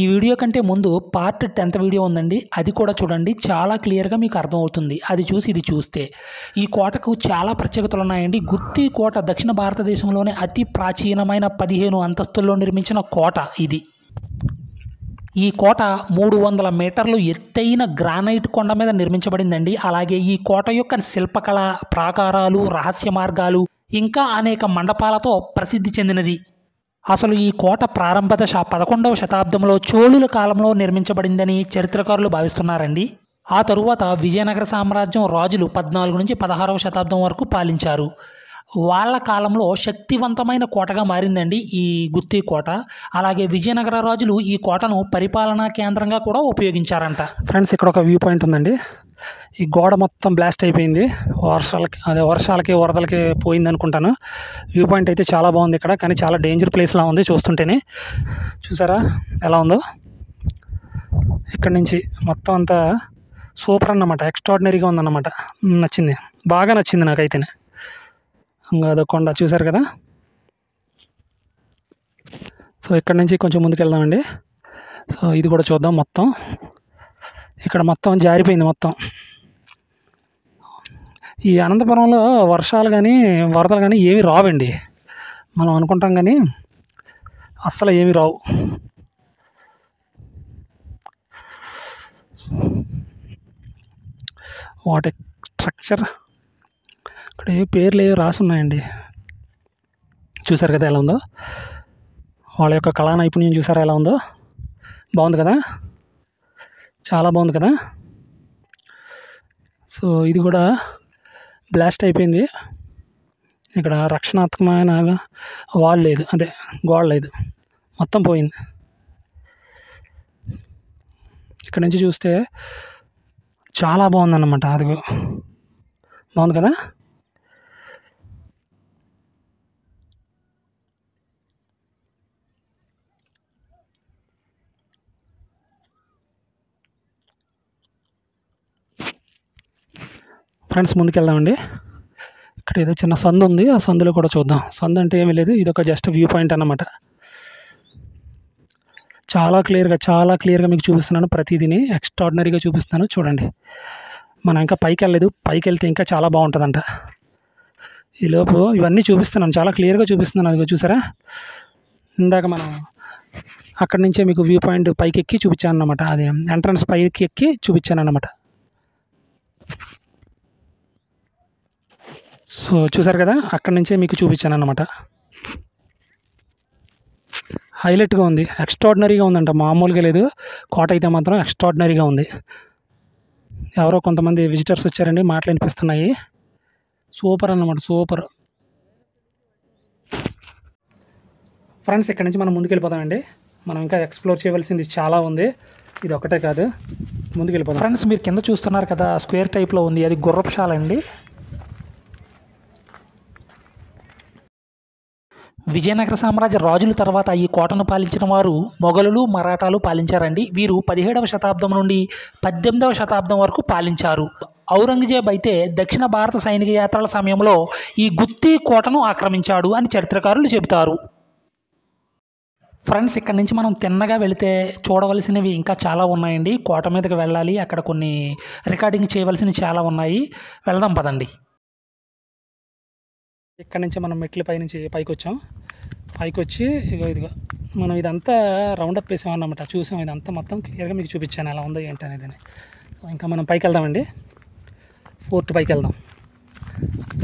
ఈ వీడియో కంటే ముందు పార్ట్ 10th వీడియో ఉందండి. అది కూడా చూడండి. చాలా క్లియర్‌గా మీకు అర్థమవుతుంది. అది చూసి ఇది చూస్తే. ఈ కోటకు చాలా ప్రత్యేకతలు ఉన్నాయండి. గుత్తి కోట దక్షిణ భారతదేశంలోనే అతి ప్రాచీనమైన 15 అంతస్తుల్లో నిర్మించిన కోట ఇది. ఈ కోట 300 మీటర్లు ఎత్తైన గ్రానైట్ కొండ మీద నిర్మించబడిందండి. అలాగే ఈ కోట యొక్క శిల్పకళ, ప్రాకారాలు, రహస్య మార్గాలు ఇంకా అనేక మండపాలతో ప్రసిద్ధి చెందినది. అసలు ఈ కోట ప్రారంభ దశ 11వ శతాబ్దంలో చోళుల కాలంలో నిర్మించబడిందని చరిత్రకారులు భావిస్తున్నారండి. ఆ తరువాత విజయనగర సామ్రాజ్యం రాజులు 14 నుంచి 16వ శతాబ్దం వరకు పాలించారు. వాళ్ళ కాలంలో శక్తివంతమైన కోటగా మారిందండి ఈ గుత్తి కోట. అలాగే విజయనగర రాజులు ఈ కోటను పరిపాలనా కేంద్రంగా కూడా ఉపయోగించారంట. ఫ్రెండ్స్, ఇక్కడ ఒక వ్యూ పాయింట్ ఉందండి. ఈ గోడ మొత్తం బ్లాస్ట్ అయిపోయింది. వర్షాలకి వరదలకి పోయింది అనుకుంటాను. వ్యూ పాయింట్ అయితే చాలా బాగుంది ఇక్కడ, కానీ చాలా డేంజర్ ప్లేస్లా ఉంది చూస్తుంటేనే. చూసారా ఎలా ఉందో? ఇక్కడ నుంచి మొత్తం అంతా సూపర్ అన్నమాట. ఎక్స్ట్రాడినరీగా ఉందన్నమాట. నచ్చింది, బాగా నచ్చింది నాకైతేనే. ఇంకా అదో కొండ చూసారు కదా. సో ఇక్కడ నుంచి కొంచెం ముందుకు వెళ్దామండి. సో ఇది కూడా చూద్దాం. మొత్తం ఇక్కడ మొత్తం జారిపోయింది మొత్తం. ఈ అనంతపురంలో వర్షాలు కానీ వరదలు కానీ ఏమీ రావండి. మనం అనుకుంటాం కానీ అస్సలు ఏమీ రావు. What structure. ఇక్కడ ఏ పేర్లు ఏవో రాసి ఉన్నాయండి. చూసారు కదా ఎలా ఉందో? వాళ్ళ యొక్క కళా నైపుణ్యం చూసారా ఎలా ఉందో? బాగుంది కదా, చాలా బాగుంది కదా. సో ఇది కూడా బ్లాస్ట్ అయిపోయింది. ఇక్కడ రక్షణాత్మకమైన వాల్ లేదు, అదే గోడ లేదు, మొత్తం పోయింది. ఇక్కడ నుంచి చూస్తే చాలా బాగుందన్నమాట. అది బాగుంది కదా. ఫ్రెండ్స్, ముందుకెళ్దామండి. ఇక్కడ ఏదో చిన్న సందు ఉంది, ఆ సందులో కూడా చూద్దాం. సందు అంటే ఏమీ లేదు, ఇది ఒక జస్ట్ వ్యూ పాయింట్ అన్నమాట. చాలా క్లియర్గా మీకు చూపిస్తున్నాను. ప్రతిదీని ఎక్స్ట్రాడినరీగా చూపిస్తున్నాను చూడండి. మనం ఇంకా పైకి వెళ్ళలేదు, పైకి వెళ్తే ఇంకా చాలా బాగుంటుందంట. ఈలోపు ఇవన్నీ చూపిస్తున్నాను, చాలా క్లియర్గా చూపిస్తున్నాను. అది చూసారా, ఇందాక మనం అక్కడి నుంచే మీకు వ్యూ పాయింట్ పైకి ఎక్కి చూపించాను అన్నమాట. అది ఎంట్రన్స్ పైకి ఎక్కి చూపించాను అన్నమాట. సో చూసారు కదా, అక్కడి నుంచే మీకు చూపించాను అన్నమాట. హైలైట్గా ఉంది, ఎక్స్ట్రాడినరీగా ఉందంట, మామూలుగా లేదు. కోట అయితే మాత్రం ఎక్స్ట్రాడినరీగా ఉంది. ఎవరో కొంతమంది విజిటర్స్ వచ్చారండి, మాటలు వినిపిస్తున్నాయి. సూపర్ అన్నమాట, సూపర్. ఫ్రెండ్స్, ఇక్కడ నుంచి మనం ముందుకెళ్ళిపోతామండి. మనం ఇంకా ఎక్స్ప్లోర్ చేయవలసింది చాలా ఉంది, ఇది ఒకటే కాదు. ముందుకెళ్ళిపోతాం. ఫ్రెండ్స్, మీరు కింద చూస్తున్నారు కదా, స్క్వేర్ టైప్లో ఉంది, అది గుర్రపుశాల అండి. విజయనగర సామ్రాజ్య రాజుల తర్వాత ఈ కోటను పాలించిన వారు మొఘలులు, మరాఠాలు పాలించారండి. వీరు 17వ శతాబ్దం నుండి 18వ శతాబ్దం వరకు పాలించారు. ఔరంగజేబ్ అయితే దక్షిణ భారత సైనిక యాత్రల సమయంలో ఈ గుత్తి కోటను ఆక్రమించాడు అని చరిత్రకారులు చెబుతారు. ఫ్రెండ్స్, ఇక్కడ నుంచి మనం తిన్నగా వెళితే చూడవలసినవి ఇంకా చాలా ఉన్నాయండి. కోట మీదకి వెళ్ళాలి, అక్కడ కొన్ని రికార్డింగ్ చేయవలసినవి చాలా ఉన్నాయి. వెళ్దాం పదండి. ఇక్కడ నుంచి మనం మెట్ల పైనుంచి పైకి వచ్చాం. పైకి వచ్చి ఇదిగో మనం ఇదంతా రౌండప్ వేసామన్నమాట. చూసాం, ఇదంతా మొత్తం క్లియర్గా మీకు చూపించాను ఎలా ఉందో ఏంటి అనేది. సో ఇంకా మనం పైకి వెళ్దామండి. ఫోర్త్ పైకి వెళ్దాం.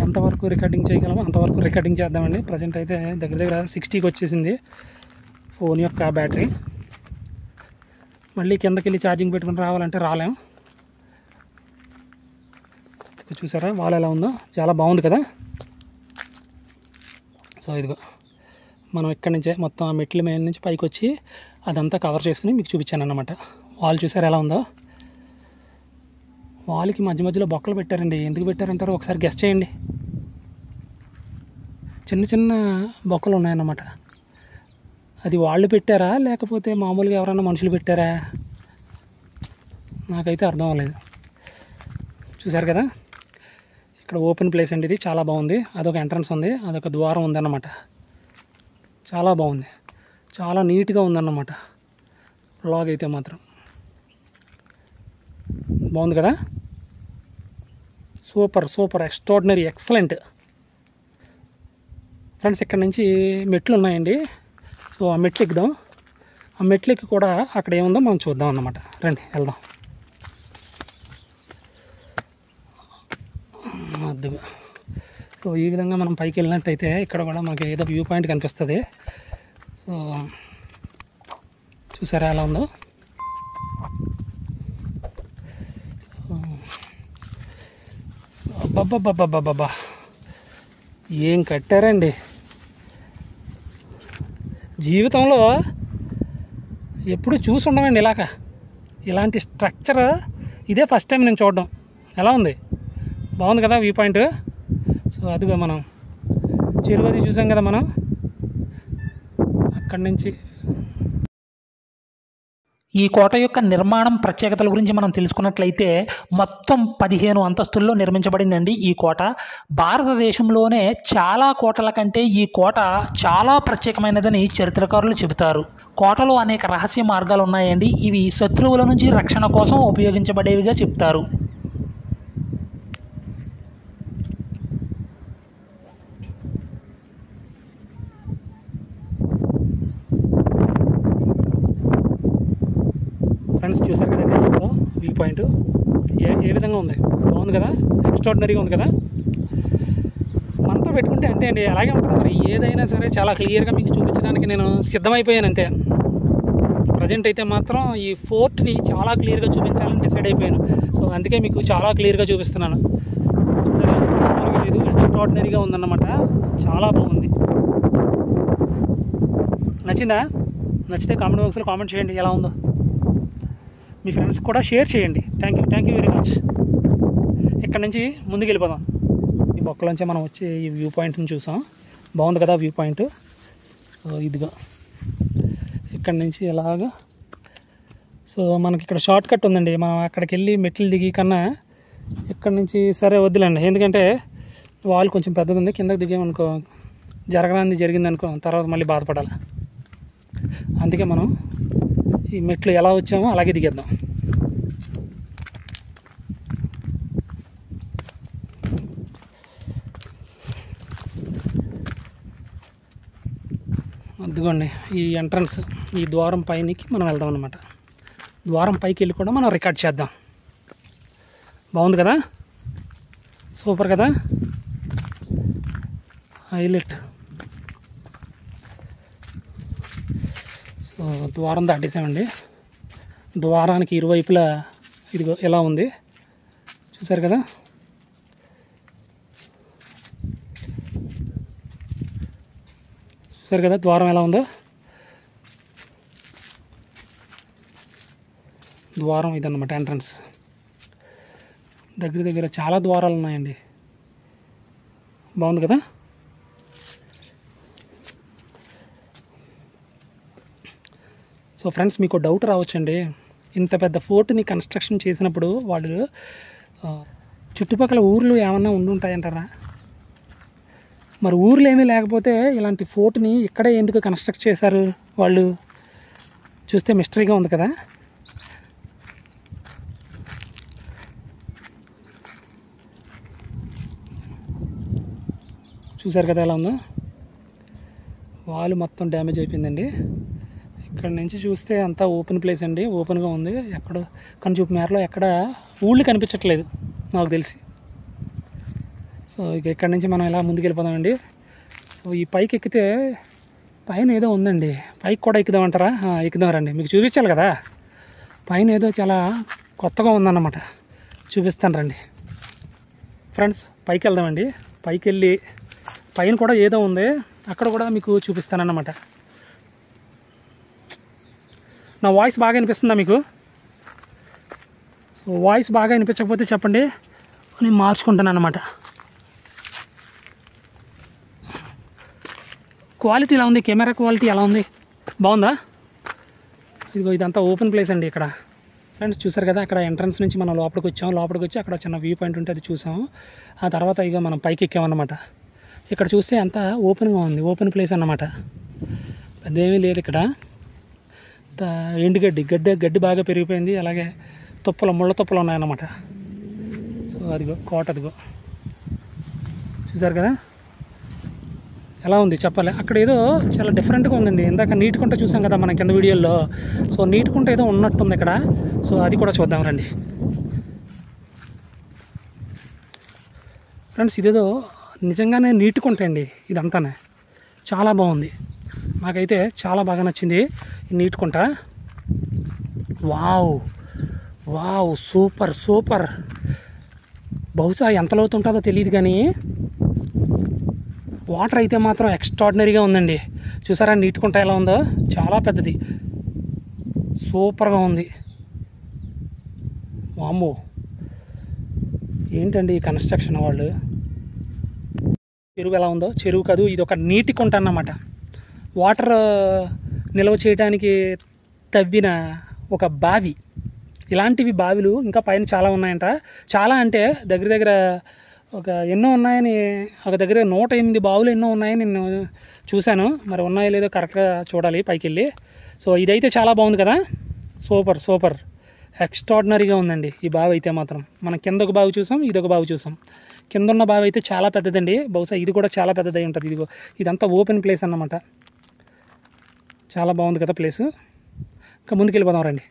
ఎంతవరకు రికార్డింగ్ చేయగలమో అంతవరకు రికార్డింగ్ చేద్దామండి. ప్రజెంట్ అయితే దగ్గర 60కి వచ్చేసింది ఫోన్ యొక్క బ్యాటరీ. మళ్ళీ కిందకి వెళ్ళి ఛార్జింగ్ పెట్టుకుని రావాలంటే రాలేం. చూసారా వాల్ ఎలా ఉందో? చాలా బాగుంది కదా. సో ఇదిగో మనం ఇక్కడి నుంచే మొత్తం ఆ మెట్ల మీద నుంచి పైకి వచ్చి అదంతా కవర్ చేసుకుని మీకు చూపించాను అన్నమాట. వాల్ చూసారు ఎలా ఉందో? వాల్కి మధ్య మధ్యలో బొక్కలు పెట్టారండి. ఎందుకు పెట్టారంటారో ఒకసారి గెస్ చేయండి. చిన్న చిన్న బొక్కలు ఉన్నాయన్నమాట. అది వాళ్ళు పెట్టారా లేకపోతే మామూలుగా ఎవరైనా మనుషులు పెట్టారా? నాకైతే అర్థం అవ్వలేదు. చూసారు కదా, ఇక్కడ ఓపెన్ ప్లేస్ అండి, ఇది చాలా బాగుంది. అదొక ఎంట్రన్స్ ఉంది, అదొక ద్వారం ఉందన్నమాట. చాలా బాగుంది, చాలా నీట్గా ఉందన్నమాట. వ్లాగ్ అయితే మాత్రం బాగుంది కదా, super super extraordinary excellent. Friends ఇక్కడ నుంచి మెట్లు ఉన్నాయండి. సో ఆ మెట్లు ఎక్కుదాం. ఆ మెట్లు ఎక్కి కూడా అక్కడ ఏముందో మనం చూద్దాం అన్నమాట. రండి వెళ్దాం. అద్దుగా. సో ఈ విధంగా మనం పైకి వెళ్ళినట్టయితే ఇక్కడ కూడా మనకి ఏదో వ్యూ పాయింట్ కనిపిస్తుంది. సో చూసారా ఎలా ఉందో. అబ్బబ్బబ్బబ్బబ్బబ్బా ఏం కట్టారండి. జీవితంలో ఎప్పుడు చూసి ఉండమండి ఇలాంటి స్ట్రక్చర్. ఇదే ఫస్ట్ టైం నేను చూడడం. ఎలా ఉంది, బాగుంది కదా వ్యూ పాయింట్. సో అదిగా మనం చెరువు అది చూసాం కదా మనం. అక్కడి నుంచి ఈ కోట యొక్క నిర్మాణం ప్రత్యేకతల గురించి మనం తెలుసుకున్నట్లయితే మొత్తం 15 అంతస్తుల్లో నిర్మించబడిందండి ఈ కోట. భారతదేశంలోనే చాలా కోటల కంటే ఈ కోట చాలా ప్రత్యేకమైనదని చరిత్రకారులు చెబుతారు. కోటలో అనేక రహస్య మార్గాలు ఉన్నాయండి. ఇవి శత్రువుల నుంచి రక్షణ కోసం ఉపయోగించబడేవిగా చెప్తారు. ఫ్రెండ్స్ చూసారు కదండి వ్యూ పాయింట్ ఏ విధంగా ఉంది, బాగుంది కదా, ఎక్స్ట్రాడినరీగా ఉంది కదా. మనతో పెట్టుకుంటే అంతే అండి, అలాగే ఉంటుంది. మరి ఏదైనా సరే చాలా క్లియర్గా మీకు చూపించడానికి నేను సిద్ధమైపోయాను అంతే. ప్రజెంట్ అయితే మాత్రం ఈ ఫోర్ట్ని చాలా క్లియర్గా చూపించాలని డిసైడ్ అయిపోయాను. సో అందుకే మీకు చాలా క్లియర్గా చూపిస్తున్నాను. చూసారా, లేదు ఎక్స్ట్రాడినరీగా ఉందన్నమాట. చాలా బాగుంది. నచ్చిందా? నచ్చితే కామెంట్ బాక్స్లో కామెంట్ చేయండి ఎలా ఉందో. మీ ఫ్రెండ్స్ కూడా షేర్ చేయండి. Thank you very much. ఇక్కడ నుంచి ముందుకు వెళ్ళిపోదాం. ఈ బొక్కలోంచి మనం వచ్చి ఈ వ్యూ పాయింట్ని చూసాం. బాగుంది కదా వ్యూ పాయింట్. ఇదిగా ఇక్కడ నుంచి ఎలాగా. సో మనకి ఇక్కడ షార్ట్ కట్ ఉందండి. మనం అక్కడికి వెళ్ళి మెట్లు దిగి కన్నా ఇక్కడ నుంచి సరే వద్దులేండి. ఎందుకంటే వాల్ కొంచెం పెద్దది ఉంది. కిందకి దిగామనుకో జరిగిందనుకో తర్వాత మళ్ళీ బాధపడాలి. అందుకే మనం ఈ మెట్లు ఎలా వచ్చామో అలాగే దిగేద్దాం. అదిగోండి ఈ ఎంట్రన్స్, ఈ ద్వారం పైనకి మనం వెళ్దాం అన్నమాట. ద్వారం పైకి వెళ్ళి కూడా మనం రికార్డ్ చేద్దాం. బాగుంది కదా, సూపర్ కదా, హైలైట్. సో ద్వారం దాటేసామండి. ద్వారానికి ఇరువైపులా ఇదిగో ఎలా ఉంది చూసారు కదా. చూసారు కదా ద్వారం ఎలా ఉందో. ద్వారం ఇదన్నమాట ఎంట్రన్స్. దగ్గర చాలా ద్వారాలు ఉన్నాయండి. బాగుంది కదా. సో ఫ్రెండ్స్ మీకు డౌట్ రావచ్చండి, ఇంత పెద్ద ఫోర్ట్ని కన్స్ట్రక్షన్ చేసినప్పుడు వాళ్ళు చుట్టుపక్కల ఊర్లు ఏమన్నా ఉండుంటాయంటారా? మరి ఊర్లు ఏమీ లేకపోతే ఇలాంటి ఫోర్ట్ని ఇక్కడే ఎందుకు కన్స్ట్రక్ట్ చేశారు వాళ్ళు? చూస్తే మిస్టరీగా ఉంది కదా. చూసారు కదా ఎలా ఉందో. వాల్ మొత్తం డ్యామేజ్ అయిపోయిందండి. ఇక్కడ నుంచి చూస్తే అంతా ఓపెన్ ప్లేస్ అండి, ఓపెన్గా ఉంది. ఎక్కడ కానీ చూపు మేరలో ఎక్కడ ఊళ్ళు కనిపించట్లేదు నాకు తెలిసి. సో ఇక ఇక్కడ నుంచి మనం ఇలా ముందుకు వెళ్ళిపోదామండి. సో ఈ పైకి ఎక్కితే పైన ఏదో ఉందండి, పైకి కూడా ఎక్కుదామంటారా? ఎక్కుదాం రండి, మీకు చూపించాలి కదా. పైన ఏదో చాలా కొత్తగా ఉందన్నమాట, చూపిస్తాను రండి. ఫ్రెండ్స్ పైకి వెళ్దామండి. పైకి వెళ్ళి పైన కూడా ఏదో ఉంది, అక్కడ కూడా మీకు చూపిస్తానన్నమాట. నా వాయిస్ బాగా వినిపిస్తుందా మీకు? సో వాయిస్ బాగా వినిపించకపోతే చెప్పండి, నేను మార్చుకుంటాను అన్నమాట. క్వాలిటీ ఎలా ఉంది, కెమెరా క్వాలిటీ ఎలా ఉంది, బాగుందా? ఇదిగో ఇదంతా ఓపెన్ ప్లేస్ అండి ఇక్కడ. ఫ్రెండ్స్ చూసారు కదా, అక్కడ ఎంట్రన్స్ నుంచి మనం లోపలికి వచ్చి అక్కడ చిన్న వ్యూ పాయింట్ ఉంటే అది చూసాము. ఆ తర్వాత ఇక మనం పైకి ఎక్కామన్నమాట. ఇక్కడ చూస్తే అంతా ఓపెన్గా ఉంది, ఓపెన్ ప్లేస్ అన్నమాట. పెద్ద ఏమీ లేదు ఇక్కడ. ఎండుగడ్డి గడ్డి బాగా పెరిగిపోయింది. అలాగే ముళ్ళ తుప్పలు ఉన్నాయన్నమాట. సో అదిగో కోట, అదిగో చూసారు కదా ఎలా ఉంది చెప్పాలి. అక్కడ ఏదో చాలా డిఫరెంట్గా ఉందండి. ఇందాక నీటి కుంట చూసాం కదా మనం కింద వీడియోల్లో. సో నీటి కుంట ఏదో ఉన్నట్టుంది ఇక్కడ. సో అది కూడా చూద్దాం రండి ఫ్రెండ్స్. ఇదేదో నిజంగానే నీటి కుంట అండి ఇదంతానే. చాలా బాగుంది, నాకైతే చాలా బాగా నచ్చింది ఈ నీటి కుంట. Wow wow, super super. బహుశా ఎంత లోతు ఉంటుందో తెలియదు కానీ వాటర్ అయితే మాత్రం ఎక్స్ట్రాడినరీగా ఉందండి. చూసారా నీటి కుంట ఎలా ఉందో, చాలా పెద్దది, సూపర్గా ఉంది. వామ్మో, ఏంటండి ఈ కన్స్ట్రక్షన్ వాళ్ళు. చెరువు ఎలా ఉందో, చెరువు కాదు ఇది ఒక నీటి కుంట అన్నమాట. వాటర్ నిల్వ చేయడానికి తవ్విన ఒక బావి. ఇలాంటివి బావిలు ఇంకా పైన చాలా ఉన్నాయంట. చాలా అంటే దగ్గర ఒక ఎన్నో ఉన్నాయని, ఒక దగ్గర 108 బావులు ఎన్నో ఉన్నాయని నేను చూశాను. మరి ఉన్నాయో లేదో కరెక్ట్గా చూడాలి పైకి వెళ్ళి. సో ఇదైతే చాలా బాగుంది కదా, సూపర్ సూపర్, ఎక్స్ట్రాడినరీగా ఉందండి ఈ బావి అయితే మాత్రం. మనం కింద ఒక బావి చూసాం, ఇదొక బావి చూసాం. కింద ఉన్న బావి అయితే చాలా పెద్దదండి. బహుశా ఇది కూడా చాలా పెద్దదై ఉంటుంది. ఇదిగో ఇదంతా ఓపెన్ ప్లేస్ అన్నమాట. చాలా బాగుంది కదా ప్లేసు. ఇంకా ముందుకు వెళ్ళిపోదాం రండి.